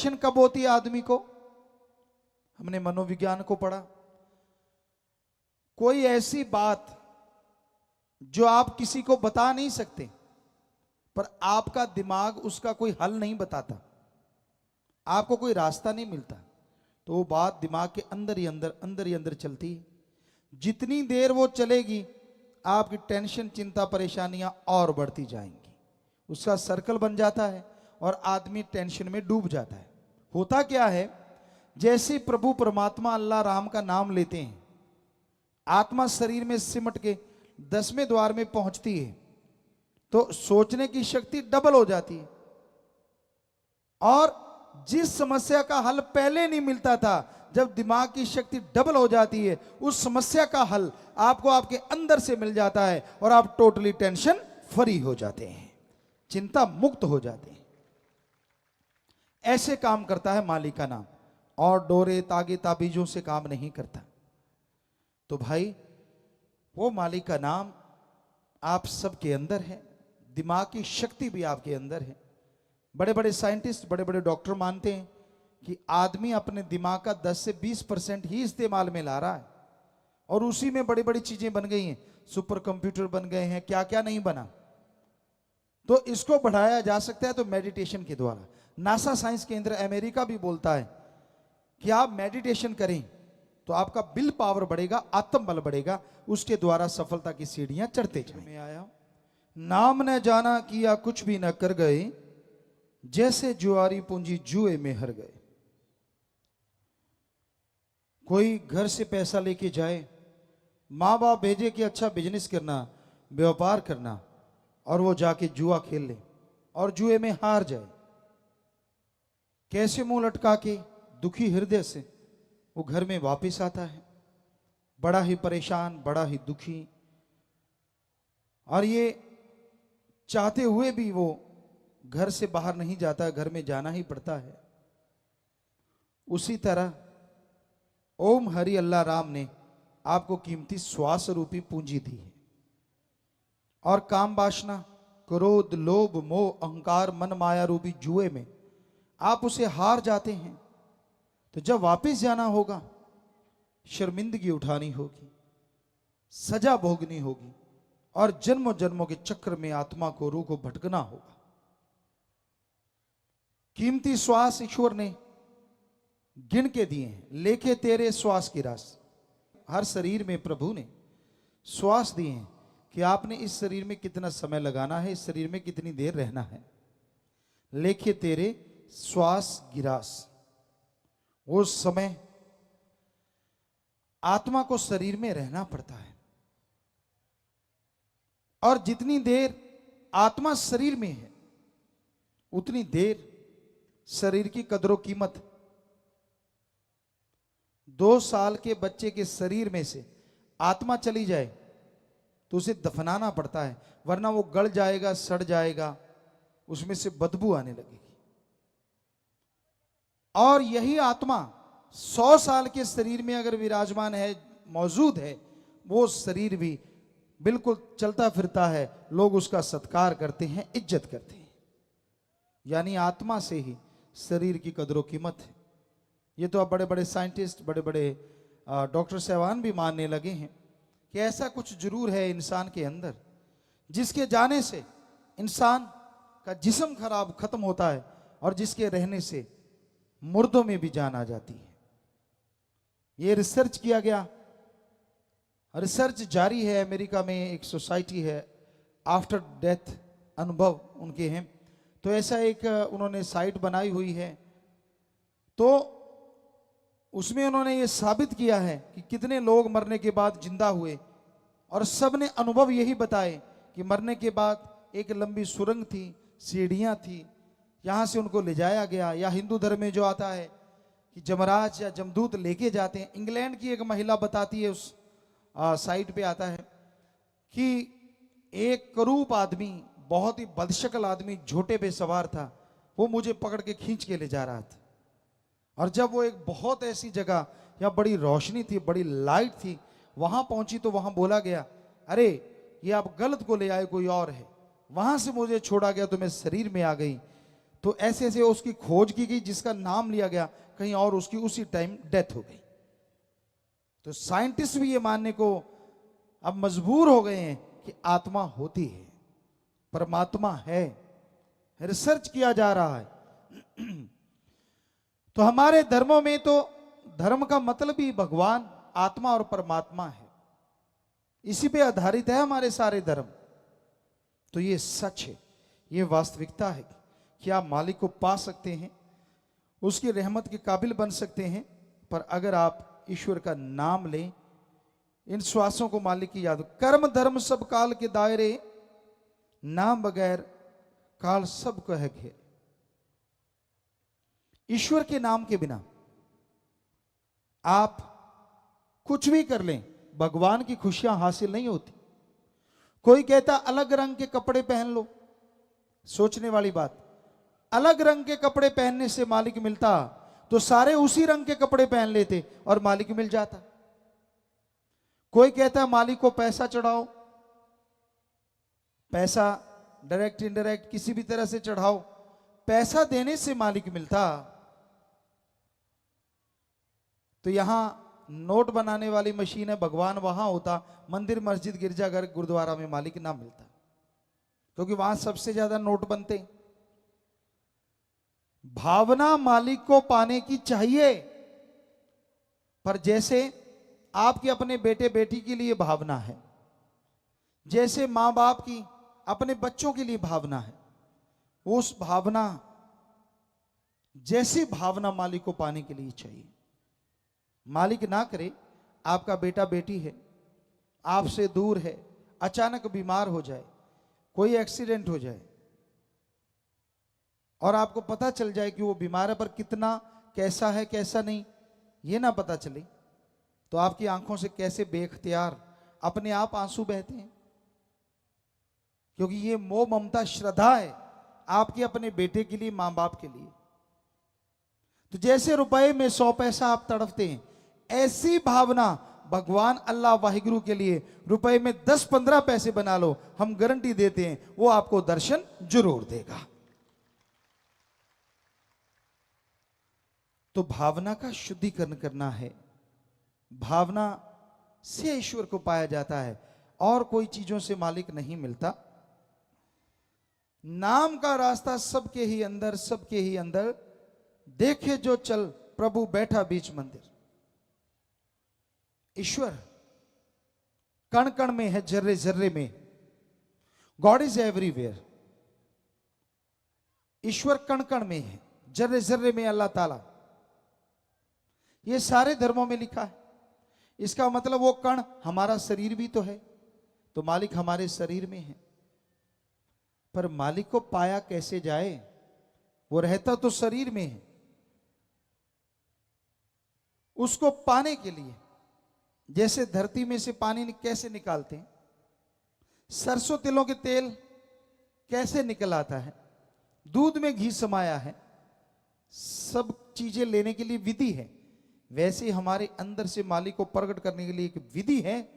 Tension कब होती है आदमी को? हमने मनोविज्ञान को पढ़ा, कोई ऐसी बात जो आप किसी को बता नहीं सकते, पर आपका दिमाग उसका कोई हल नहीं बताता, आपको कोई रास्ता नहीं मिलता, तो वो बात दिमाग के अंदर ही अंदर चलती है। जितनी देर वो चलेगी आपकी टेंशन, चिंता, परेशानियां और बढ़ती जाएंगी, उसका सर्कल बन जाता है और आदमी टेंशन में डूब जाता है। होता क्या है, जैसे प्रभु परमात्मा अल्लाह राम का नाम लेते हैं, आत्मा शरीर में सिमट के 10वें द्वार में पहुंचती है, तो सोचने की शक्ति डबल हो जाती है। और जिस समस्या का हल पहले नहीं मिलता था, जब दिमाग की शक्ति डबल हो जाती है, उस समस्या का हल आपको आपके अंदर से मिल जाता है और आप टोटली टेंशन फ्री हो जाते हैं, चिंता मुक्त हो जाते हैं। ऐसे काम करता है मालिक का नाम, और डोरे तागे ताबीजों से काम नहीं करता। तो भाई वो मालिक का नाम आप सबके अंदर है, दिमाग की शक्ति भी आपके अंदर है। बड़े बड़े साइंटिस्ट, बड़े बड़े डॉक्टर मानते हैं कि आदमी अपने दिमाग का 10 से 20% ही इस्तेमाल में ला रहा है, और उसी में बड़ी बड़ी चीजें बन गई हैं, सुपर कंप्यूटर बन गए हैं, क्या क्या नहीं बना। तो इसको बढ़ाया जा सकता है तो मेडिटेशन के द्वारा। नासा साइंस केंद्र अमेरिका भी बोलता है कि आप मेडिटेशन करें तो आपका विल पावर बढ़ेगा, आत्म बल बढ़ेगा, उसके द्वारा सफलता की सीढ़ियां चढ़ते जाएं। आया नाम न जाना किया कुछ भी न कर गए, जैसे जुआरी पूंजी जुए में हर गए। कोई घर से पैसा लेके जाए, माँ बाप भेजे कि अच्छा बिजनेस करना, व्यापार करना, और वो जाके जुआ खेल ले और जुए में हार जाए, कैसे मुंह लटका के दुखी हृदय से वो घर में वापस आता है, बड़ा ही परेशान, बड़ा ही दुखी, और ये चाहते हुए भी वो घर से बाहर नहीं जाता, घर में जाना ही पड़ता है। उसी तरह ओम हरि अल्लाह राम ने आपको कीमती श्वास रूपी पूंजी दी है, और काम वासना, क्रोध, लोभ, मोह, अहंकार, मन माया रूपी जुए में आप उसे हार जाते हैं, तो जब वापस जाना होगा शर्मिंदगी उठानी होगी, सजा भोगनी होगी, और जन्मों जन्मों के चक्र में आत्मा को, रूह को भटकना होगा। कीमती श्वास ईश्वर ने गिन के दिए हैं, लेके तेरे श्वास की रास। हर शरीर में प्रभु ने श्वास दिए हैं कि आपने इस शरीर में कितना समय लगाना है, इस शरीर में कितनी देर रहना है। लेके तेरे श्वास गिरास, वो समय आत्मा को शरीर में रहना पड़ता है, और जितनी देर आत्मा शरीर में है उतनी देर शरीर की कदरो कीमत। 2 साल के बच्चे के शरीर में से आत्मा चली जाए तो उसे दफनाना पड़ता है, वरना वो गल जाएगा, सड़ जाएगा, उसमें से बदबू आने लगेगी। और यही आत्मा 100 साल के शरीर में अगर विराजमान है, मौजूद है, वो शरीर भी बिल्कुल चलता फिरता है, लोग उसका सत्कार करते हैं, इज्जत करते हैं। यानी आत्मा से ही शरीर की कदर कीमत है। ये तो अब बड़े बड़े साइंटिस्ट, बड़े बड़े डॉक्टर साहबान भी मानने लगे हैं कि ऐसा कुछ जरूर है इंसान के अंदर, जिसके जाने से इंसान का जिस्म खराब खत्म होता है, और जिसके रहने से मुर्दों में भी जान आ जाती है। ये रिसर्च किया गया, रिसर्च जारी है। अमेरिका में एक सोसाइटी है, आफ्टर डेथ अनुभव उनके हैं, तो ऐसा एक उन्होंने साइट बनाई हुई है। तो उसमें उन्होंने ये साबित किया है कि कितने लोग मरने के बाद जिंदा हुए, और सब ने अनुभव यही बताए कि मरने के बाद एक लंबी सुरंग थी, सीढ़ियां थी, यहां से उनको ले जाया गया। या हिंदू धर्म में जो आता है कि जमराज या जमदूत लेके जाते हैं। इंग्लैंड की एक महिला बताती है, उस साइट पे आता है कि एक करूप आदमी, बहुत ही बदशक्ल आदमी झोटे पे सवार था, वो मुझे पकड़ के खींच के ले जा रहा था। और जब वो एक बहुत ऐसी जगह या बड़ी रोशनी थी, बड़ी लाइट थी, वहां पहुंची तो वहां बोला गया, अरे ये आप गलत को ले आए, कोई और है। वहां से मुझे छोड़ा गया तो मैं शरीर में आ गई। तो ऐसे ऐसे उसकी खोज की गई, जिसका नाम लिया गया कहीं और उसकी उसी टाइम डेथ हो गई। तो साइंटिस्ट भी ये मानने को अब मजबूर हो गए हैं कि आत्मा होती है, परमात्मा है, रिसर्च किया जा रहा है। तो हमारे धर्मों में तो धर्म का मतलब ही भगवान, आत्मा और परमात्मा है, इसी पे आधारित है हमारे सारे धर्म। तो ये सच है, ये वास्तविकता है कि आप मालिक को पा सकते हैं, उसकी रहमत के काबिल बन सकते हैं, पर अगर आप ईश्वर का नाम लें, इन श्वासों को मालिक की याद। कर्म धर्म सब काल के दायरे, नाम बगैर काल सब कह घेर। ईश्वर के नाम के बिना आप कुछ भी कर लें, भगवान की खुशियां हासिल नहीं होती। कोई कहता अलग रंग के कपड़े पहन लो, सोचने वाली बात। अलग रंग के कपड़े पहनने से मालिक मिलता तो सारे उसी रंग के कपड़े पहन लेते और मालिक मिल जाता। कोई कहता है मालिक को पैसा चढ़ाओ, पैसा डायरेक्ट इनडायरेक्ट किसी भी तरह से चढ़ाओ, पैसा देने से मालिक मिलता। तो यहां नोट बनाने वाली मशीन है, भगवान वहां होता, मंदिर मस्जिद गिरजाघर गुरुद्वारा में मालिक ना मिलता, क्योंकि वहां सबसे ज्यादा नोट बनते। भावना मालिक को पाने की चाहिए, पर जैसे आपकी अपने बेटे बेटी के लिए भावना है, जैसे मां बाप की अपने बच्चों के लिए भावना है, उस भावना जैसी भावना मालिक को पाने के लिए चाहिए। मालिक ना करे, आपका बेटा बेटी है, आपसे दूर है, अचानक बीमार हो जाए, कोई एक्सीडेंट हो जाए और आपको पता चल जाए कि वो बीमार है, पर कितना कैसा है कैसा नहीं ये ना पता चले, तो आपकी आंखों से कैसे बेख्तियार अपने आप आंसू बहते हैं, क्योंकि ये मोह ममता श्रद्धा है आपके अपने बेटे के लिए, मां बाप के लिए। तो जैसे रुपए में 100 पैसा आप तड़पते हैं, ऐसी भावना भगवान अल्लाह वाहिगुरु के लिए रुपए में 10-15 पैसे बना लो, हम गारंटी देते हैं वो आपको दर्शन जरूर देगा। तो भावना का शुद्धिकरण करना है, भावना से ईश्वर को पाया जाता है, और कोई चीजों से मालिक नहीं मिलता। नाम का रास्ता सबके ही अंदर, सबके ही अंदर, देखे जो चल प्रभु बैठा बीच मंदिर। ईश्वर कण कण में है, जर्रे जर्रे में, गॉड इज एवरीवेयर। ईश्वर कण कण में है, जर्रे जर्रे में अल्लाह ताला, ये सारे धर्मों में लिखा है। इसका मतलब वो कण हमारा शरीर भी तो है, तो मालिक हमारे शरीर में है। पर मालिक को पाया कैसे जाए, वो रहता तो शरीर में है। उसको पाने के लिए जैसे धरती में से पानी कैसे निकालते हैं, सरसों तिलों के तेल कैसे निकल आता है, दूध में घी समाया है, सब चीजें लेने के लिए विधि है, वैसे हमारे अंदर से मालिक को प्रकट करने के लिए एक विधि है,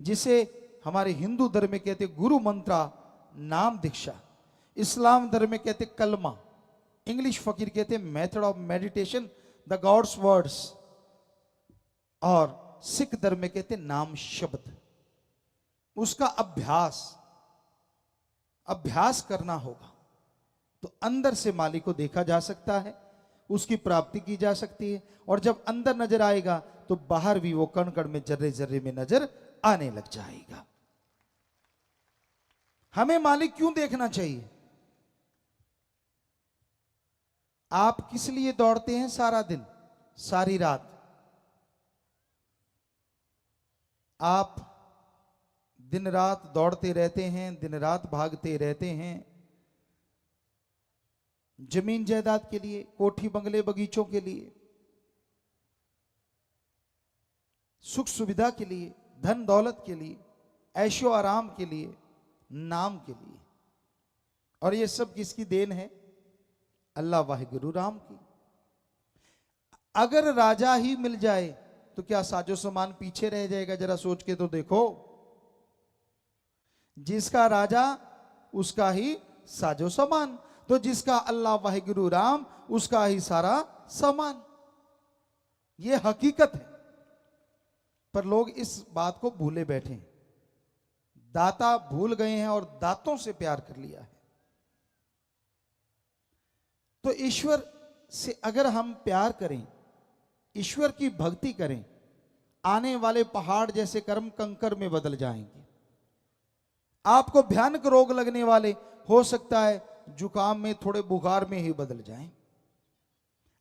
जिसे हमारे हिंदू धर्म में कहते गुरु मंत्रा, नाम दीक्षा, इस्लाम धर्म में कहते कलमा, इंग्लिश फकीर कहते method of meditation, the gods words, और सिख धर्म में कहते नाम शब्द। उसका अभ्यास करना होगा, तो अंदर से मालिक को देखा जा सकता है, उसकी प्राप्ति की जा सकती है, और जब अंदर नजर आएगा तो बाहर भी वो कण कण में, जर्रे जर्रे में नजर आने लग जाएगा। हमें मालिक क्यों देखना चाहिए? आप किस लिए दौड़ते हैं सारा दिन, सारी रात? आप दिन रात दौड़ते रहते हैं, दिन रात भागते रहते हैं, जमीन जायदाद के लिए, कोठी बंगले बगीचों के लिए, सुख सुविधा के लिए, धन दौलत के लिए, ऐशो आराम के लिए, नाम के लिए। और ये सब किसकी देन है? अल्लाह वाहिगुरु राम की। अगर राजा ही मिल जाए तो क्या साजो सामान पीछे रह जाएगा? जरा सोच के तो देखो, जिसका राजा उसका ही साजो सामान। तो जिसका अल्लाह वाहिगुरु राम, उसका ही सारा सामान। ये हकीकत है, पर लोग इस बात को भूले बैठे हैं। दाता भूल गए हैं और दातों से प्यार कर लिया है। तो ईश्वर से अगर हम प्यार करें, ईश्वर की भक्ति करें, आने वाले पहाड़ जैसे कर्म कंकर में बदल जाएंगे। आपको भयानक रोग लगने वाले हो सकता है जुकाम में, थोड़े बुखार में ही बदल जाएं।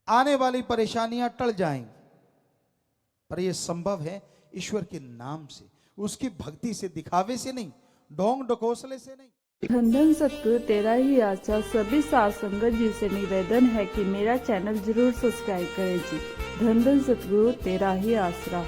आने वाली परेशानियां टल जाएंगी। पर यह संभव है ईश्वर के नाम से, उसकी भक्ति से, दिखावे से नहीं, ढोंग ढकोसले से नहीं। धन धन सतगुरु तेरा ही आशा। सभी साध संगत जी से निवेदन है कि मेरा चैनल जरूर सब्सक्राइब करें जी। धन धन सतगुरु तेरा ही आसरा।